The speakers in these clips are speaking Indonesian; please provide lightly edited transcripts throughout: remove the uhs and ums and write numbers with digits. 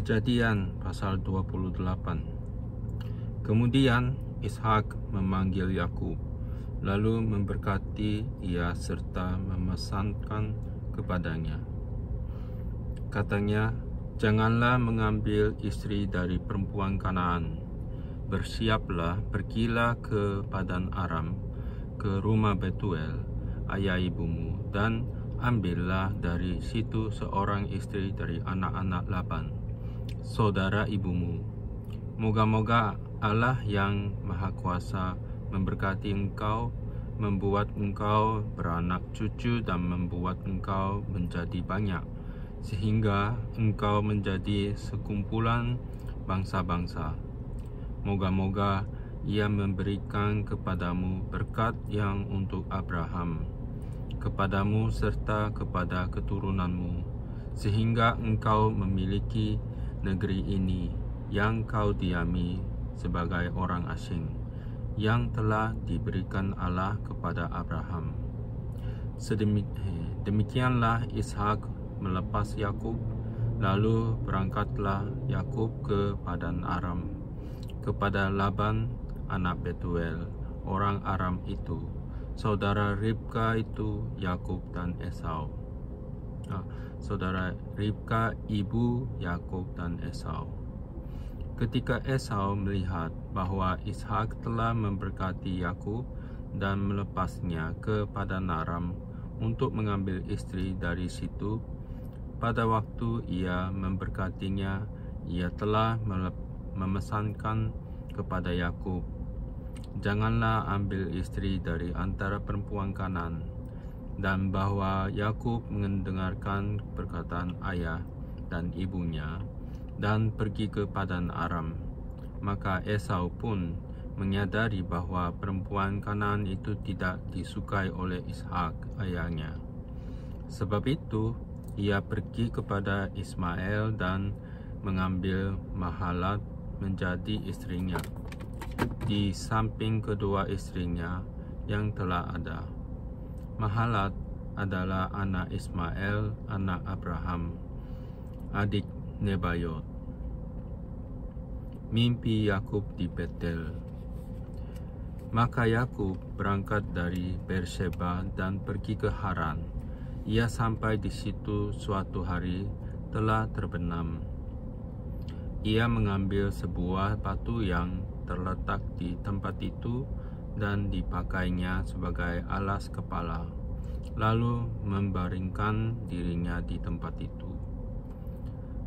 Kejadian pasal 28. Kemudian Ishak memanggil Yakub, lalu memberkati ia serta memesankan kepadanya. Katanya, "Janganlah mengambil istri dari perempuan Kanaan. Bersiaplah, pergilah ke Padan Aram, ke rumah Betuel, ayah ibumu, dan ambillah dari situ seorang istri dari anak-anak Laban, saudara ibumu. Moga-moga Allah yang Maha Kuasa memberkati engkau, membuat engkau beranak cucu dan membuat engkau menjadi banyak, sehingga engkau menjadi sekumpulan bangsa-bangsa. Moga-moga ia memberikan kepadamu berkat yang untuk Abraham, kepadamu serta kepada keturunanmu, sehingga engkau memiliki negeri ini yang kau diami sebagai orang asing, yang telah diberikan Allah kepada Abraham." Demikianlah Ishak melepas Yakub, lalu berangkatlah Yakub ke Padan Aram, kepada Laban anak Betuel, orang Aram itu, saudara Ribka itu Yakub dan Esau. Saudara Ribka ibu Yakub dan Esau. Ketika Esau melihat bahwa Ishak telah memberkati Yakub dan melepasnya ke Padan Aram untuk mengambil istri dari situ, pada waktu ia memberkatinya, ia telah memesankan kepada Yakub, "Janganlah ambil istri dari antara perempuan Kanaan," dan bahwa Yakub mendengarkan perkataan ayah dan ibunya dan pergi ke Padan Aram. Maka Esau pun menyadari bahwa perempuan Kanaan itu tidak disukai oleh Ishak ayahnya. Sebab itu ia pergi kepada Ismail dan mengambil Mahalat menjadi istrinya, di samping kedua istrinya yang telah ada. Mahalat adalah anak Ismail, anak Abraham, adik Nebayot. Mimpi Yakub di Betel. Maka Yakub berangkat dari Berseba dan pergi ke Haran. Ia sampai di situ suatu hari telah terbenam. Ia mengambil sebuah batu yang terletak di tempat itu dan dipakainya sebagai alas kepala, lalu membaringkan dirinya di tempat itu.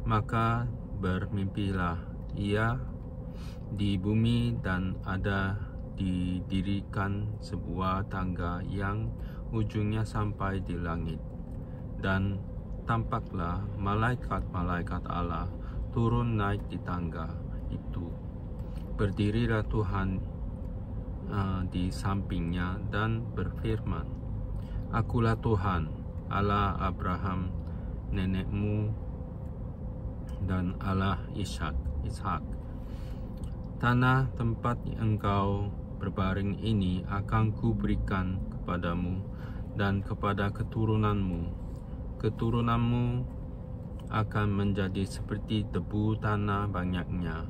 Maka bermimpilah ia di bumi, dan ada didirikan sebuah tangga yang ujungnya sampai di langit, dan tampaklah malaikat-malaikat Allah turun naik di tangga itu. Berdirilah Tuhan di sampingnya dan berfirman, "Akulah Tuhan, Allah Abraham nenekmu dan Allah Ishak. Tanah tempat engkau berbaring ini akan kuberikan kepadamu dan kepada keturunanmu. Keturunanmu akan menjadi seperti debu tanah banyaknya,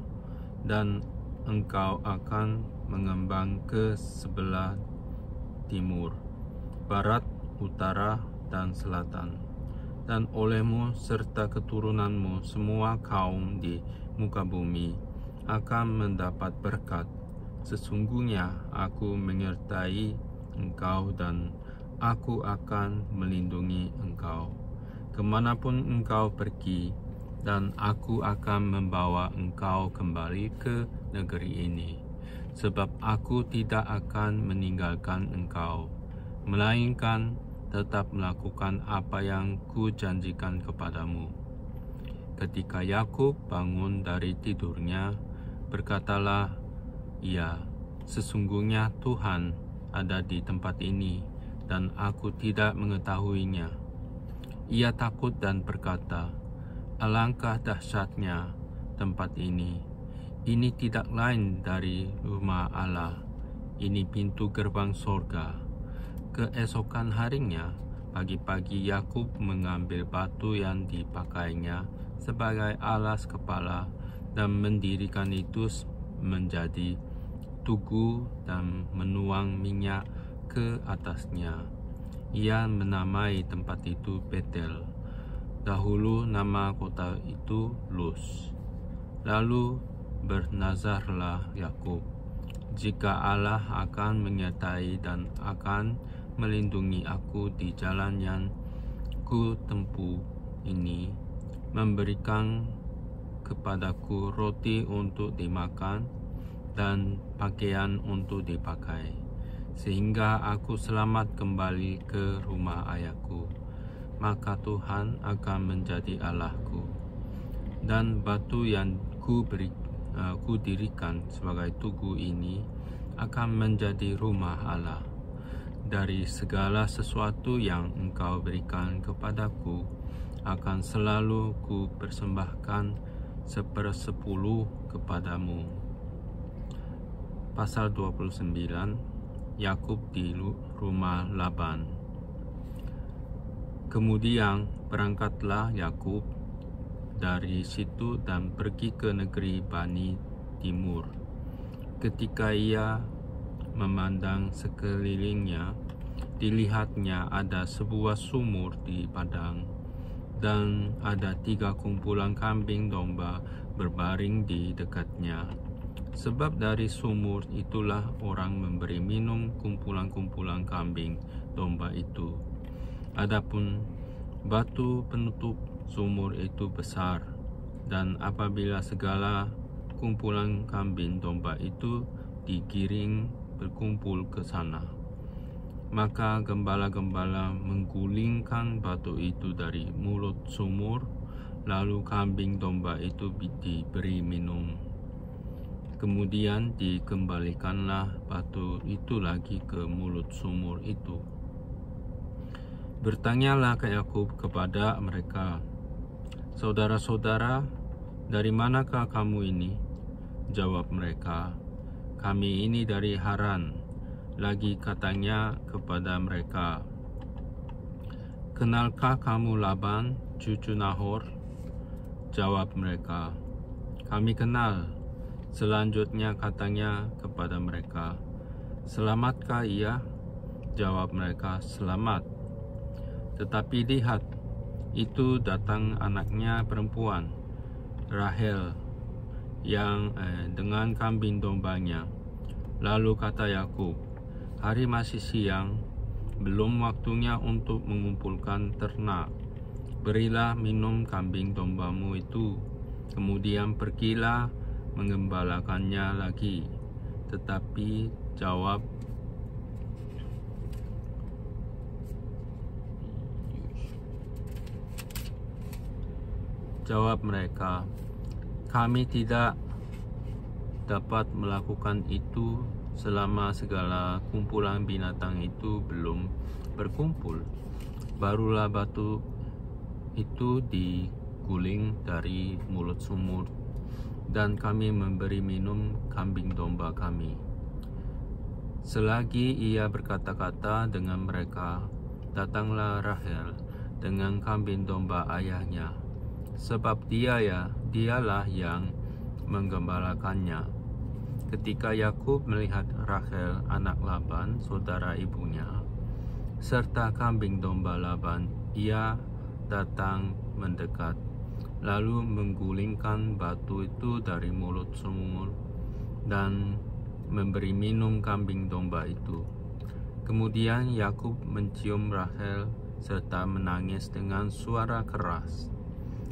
dan engkau akan mengembang ke sebelah timur, barat, utara, dan selatan. Dan olehmu serta keturunanmu semua kaum di muka bumi akan mendapat berkat. Sesungguhnya aku menyertai engkau dan aku akan melindungi engkau kemanapun engkau pergi, dan aku akan membawa engkau kembali ke negeri ini. Sebab aku tidak akan meninggalkan engkau, melainkan tetap melakukan apa yang kujanjikan kepadamu." Ketika Yakub bangun dari tidurnya, berkatalah ia, "Sesungguhnya Tuhan ada di tempat ini, dan aku tidak mengetahuinya." Ia takut dan berkata, "Alangkah dahsyatnya tempat ini. Ini tidak lain dari rumah Allah. Ini pintu gerbang sorga." Keesokan harinya, pagi-pagi Yakub mengambil batu yang dipakainya sebagai alas kepala dan mendirikan itu menjadi tugu dan menuang minyak ke atasnya. Ia menamai tempat itu Betel. Dahulu nama kota itu Luz. Lalu bernazarlah Yakub, jika Allah akan menyertai dan akan melindungi aku di jalan yang ku tempuh ini, memberikan kepadaku roti untuk dimakan dan pakaian untuk dipakai, sehingga aku selamat kembali ke rumah ayahku, maka Tuhan akan menjadi Allahku, dan batu yang ku dirikan sebagai tugu ini akan menjadi rumah Allah. Dari segala sesuatu yang engkau berikan kepadaku, akan selalu ku persembahkan 1/10 kepadamu. Pasal 29, Yakub di rumah Laban. Kemudian berangkatlah Yakub dari situ dan pergi ke negeri Bani Timur. Ketika ia memandang sekelilingnya, dilihatnya ada sebuah sumur di padang, dan ada 3 kumpulan kambing domba berbaring di dekatnya. Sebab dari sumur itulah orang memberi minum kumpulan-kumpulan kambing domba itu. Adapun batu penutup sumur itu besar, dan apabila segala kumpulan kambing domba itu digiring berkumpul ke sana, maka gembala-gembala menggulingkan batu itu dari mulut sumur, lalu kambing domba itu diberi minum. Kemudian dikembalikanlah batu itu lagi ke mulut sumur itu. Bertanyalah ke Yakub kepada mereka, "Saudara-saudara, dari manakah kamu ini?" Jawab mereka, "Kami ini dari Haran." Lagi katanya kepada mereka, "Kenalkah kamu Laban, cucu Nahor?" Jawab mereka, "Kami kenal." Selanjutnya katanya kepada mereka, "Selamatkah ia?" Jawab mereka, "Selamat." Tetapi lihat, itu datang anaknya perempuan, Rahel, yang dengan kambing dombanya. Lalu kata Yakub, "Hari masih siang, belum waktunya untuk mengumpulkan ternak. Berilah minum kambing dombamu itu, kemudian pergilah mengembalakannya lagi." Tetapi jawab mereka, "Kami tidak dapat melakukan itu selama segala kumpulan binatang itu belum berkumpul. Barulah batu itu diguling dari mulut sumur, dan kami memberi minum kambing domba kami." Selagi ia berkata-kata dengan mereka, datanglah Rahel dengan kambing domba ayahnya, sebab dialah yang menggembalakannya. Ketika Yakub melihat Rahel anak Laban, saudara ibunya, serta kambing domba Laban, ia datang mendekat, lalu menggulingkan batu itu dari mulut sumur dan memberi minum kambing domba itu. Kemudian Yakub mencium Rahel serta menangis dengan suara keras.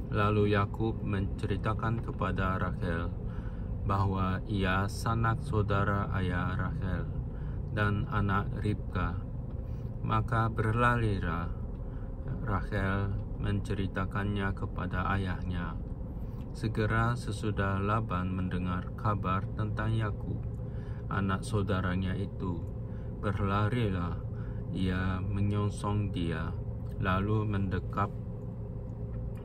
Lalu Yakub menceritakan kepada Rahel bahwa ia sanak saudara ayah Rahel dan anak Ribka. Maka berlarilah Rahel menceritakannya kepada ayahnya. Segera sesudah Laban mendengar kabar tentang Yakub, anak saudaranya itu, berlarilah ia menyongsong dia, lalu mendekap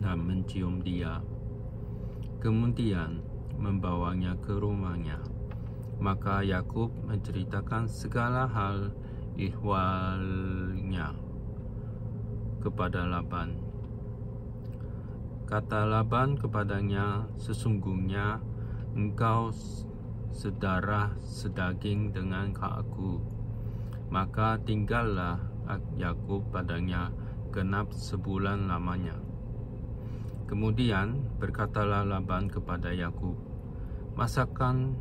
dan mencium dia. Kemudian membawanya ke rumahnya. Maka Yakub menceritakan segala hal ihwalnya. kepada Laban. Kata Laban kepadanya, "Sesungguhnya engkau sedarah sedaging dengan aku." Maka tinggallah Yakub padanya genap sebulan lamanya. Kemudian berkatalah Laban kepada Yakub, Masakan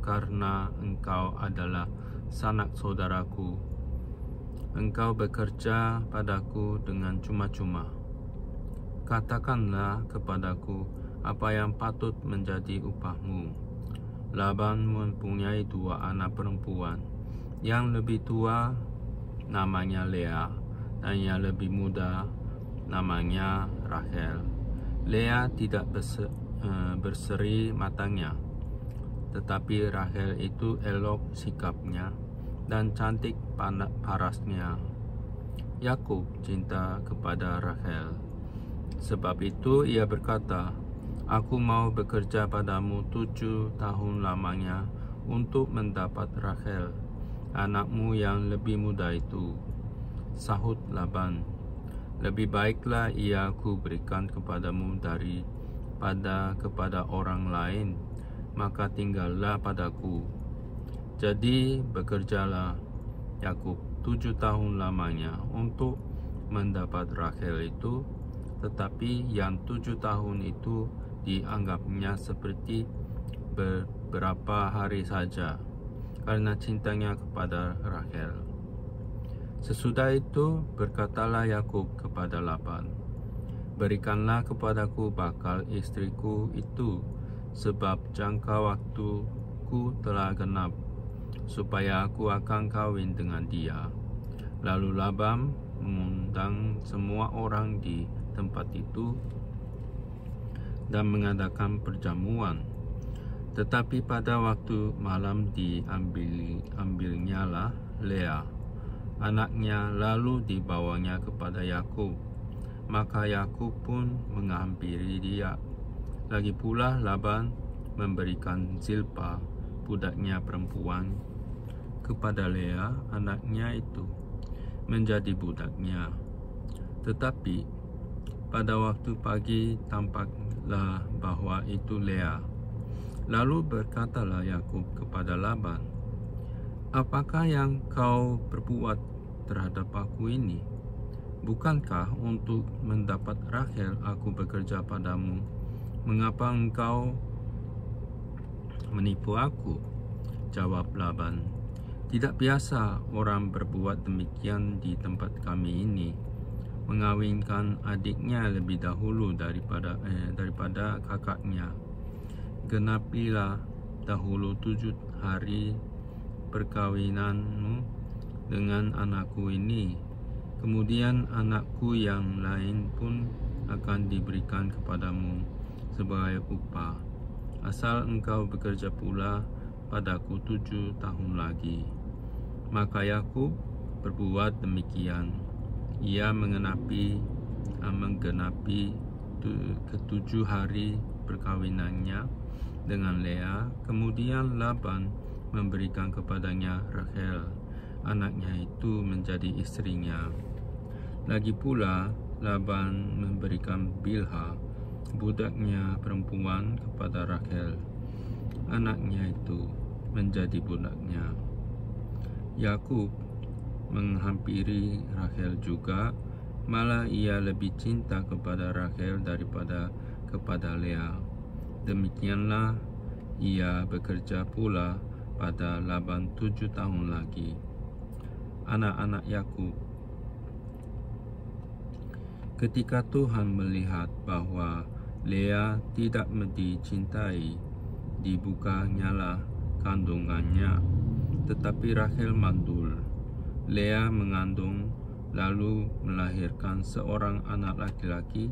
karena engkau adalah sanak saudaraku. Engkau bekerja padaku dengan cuma-cuma. Katakanlah kepadaku apa yang patut menjadi upahmu. Laban mempunyai 2 anak perempuan. Yang lebih tua namanya Lea, dan yang lebih muda namanya Rahel. Lea tidak berseri matanya, tetapi Rahel itu elok sikapnya dan cantik parasnya. Yakub cinta kepada Rahel. Sebab itu ia berkata, "Aku mau bekerja padamu 7 tahun lamanya untuk mendapat Rahel, anakmu yang lebih muda itu." Sahut Laban, "Lebih baiklah ia aku berikan kepadamu daripada kepada orang lain, maka tinggallah padaku." Jadi bekerjalah Yakub 7 tahun lamanya untuk mendapat Rahel itu, tetapi yang 7 tahun itu dianggapnya seperti beberapa hari saja, karena cintanya kepada Rahel. Sesudah itu berkatalah Yakub kepada Laban, "Berikanlah kepadaku bakal istriku itu, sebab jangka waktuku telah genap, supaya aku akan kawin dengan dia." Lalu Laban mengundang semua orang di tempat itu dan mengadakan perjamuan. Tetapi pada waktu malam diambilnyalah Lea, anaknya, lalu dibawanya kepada Yakub. Maka Yakub pun menghampiri dia. Lagi pula Laban memberikan Zilpa, budaknya perempuan, kepada Lea, anaknya itu, menjadi budaknya. Tetapi pada waktu pagi tampaklah bahwa itu Lea. Lalu berkatalah Yakub kepada Laban, "Apakah yang kau perbuat terhadap aku ini? Bukankah untuk mendapat Rahel aku bekerja padamu? Mengapa engkau menipu aku?" Jawab Laban, "Tidak biasa orang berbuat demikian di tempat kami ini, mengawinkan adiknya lebih dahulu daripada kakaknya. Genapilah dahulu 7 hari perkawinanmu dengan anakku ini, kemudian anakku yang lain pun akan diberikan kepadamu sebagai upah, asal engkau bekerja pula padaku 7 tahun lagi." Maka Yakub berbuat demikian. Ia menggenapi ke-7 hari perkawinannya dengan Lea. Kemudian Laban memberikan kepadanya Rahel, anaknya itu, menjadi istrinya. Lagi pula Laban memberikan Bilha, budaknya perempuan, kepada Rahel, anaknya itu, menjadi budaknya. Yakub menghampiri Rahel juga, malah ia lebih cinta kepada Rahel daripada kepada Lea. Demikianlah ia bekerja pula pada Laban 7 tahun lagi. Anak-anak Yakub. Ketika Tuhan melihat bahwa Lea tidak dicintai, dibukanyalah kandungannya, tetapi Rahel mandul. Lea mengandung, lalu melahirkan seorang anak laki-laki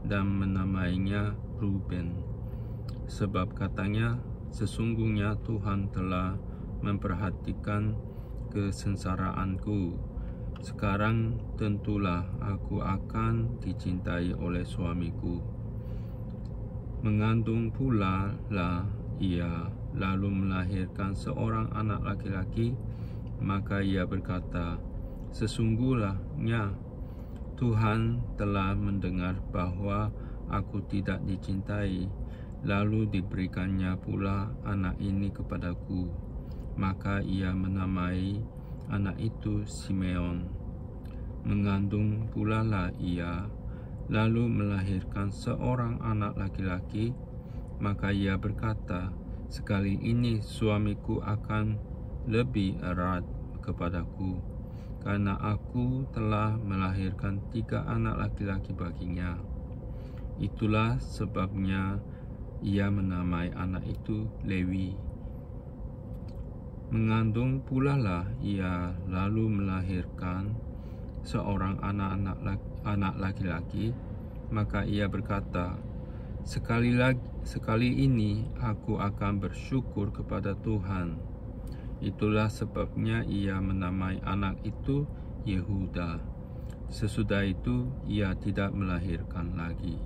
dan menamainya Ruben. Sebab katanya, "Sesungguhnya Tuhan telah memperhatikan kesengsaraanku. Sekarang tentulah aku akan dicintai oleh suamiku." Mengandung pula lah ia, lalu melahirkan seorang anak laki-laki. Maka ia berkata, Sesungguhnya Tuhan telah mendengar bahwa aku tidak dicintai, lalu diberikannya pula anak ini kepadaku. Maka ia menamai anak itu Simeon. Mengandung pula lah ia, lalu melahirkan seorang anak laki-laki. Maka ia berkata, sekali ini suamiku akan lebih erat kepadaku, karena aku telah melahirkan 3 anak laki-laki baginya. Itulah sebabnya ia menamai anak itu Lewi. Mengandung pula lah ia, lalu melahirkan seorang anak laki-laki. Maka ia berkata, sekali ini aku akan bersyukur kepada Tuhan. Itulah sebabnya ia menamai anak itu Yehuda. Sesudah itu ia tidak melahirkan lagi.